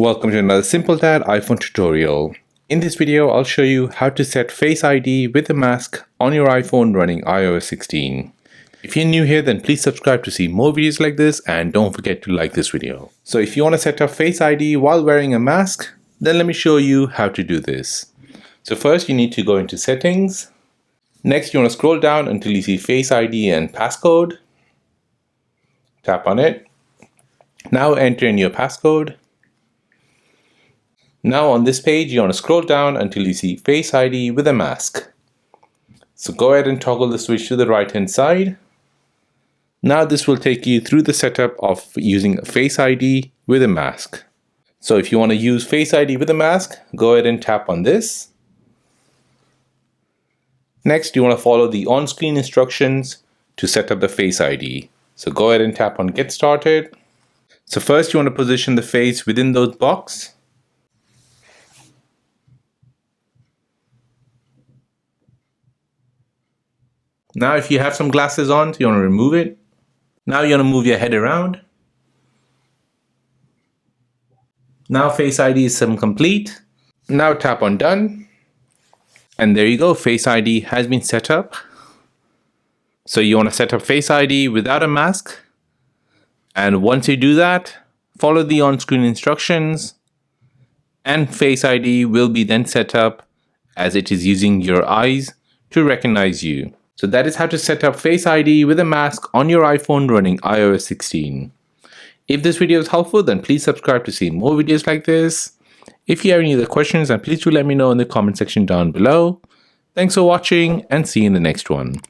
Welcome to another Simple Dad iPhone tutorial. In this video, I'll show you how to set Face ID with a mask on your iPhone running iOS 16. If you're new here, then please subscribe to see more videos like this and don't forget to like this video. So if you want to set up Face ID while wearing a mask, then let me show you how to do this. So first you need to go into settings. Next you want to scroll down until you see Face ID and passcode. Tap on it. Now enter in your passcode. Now on this page, you want to scroll down until you see Face ID with a mask. So go ahead and toggle the switch to the right hand side. Now this will take you through the setup of using Face ID with a mask. So if you want to use Face ID with a mask, go ahead and tap on this. Next, you want to follow the on-screen instructions to set up the Face ID. So go ahead and tap on Get Started. So first you want to position the face within those boxes. Now if you have some glasses on, you want to remove it. Now you want to move your head around. Now Face ID is complete. Now tap on Done. And there you go, Face ID has been set up. So you want to set up Face ID without a mask. And once you do that, follow the on-screen instructions. And Face ID will be then set up as it is using your eyes to recognize you. So that is how to set up Face ID with a mask on your iPhone running iOS 16. If this video is helpful, then please subscribe to see more videos like this. If you have any other questions, then please do let me know in the comment section down below. Thanks for watching and see you in the next one.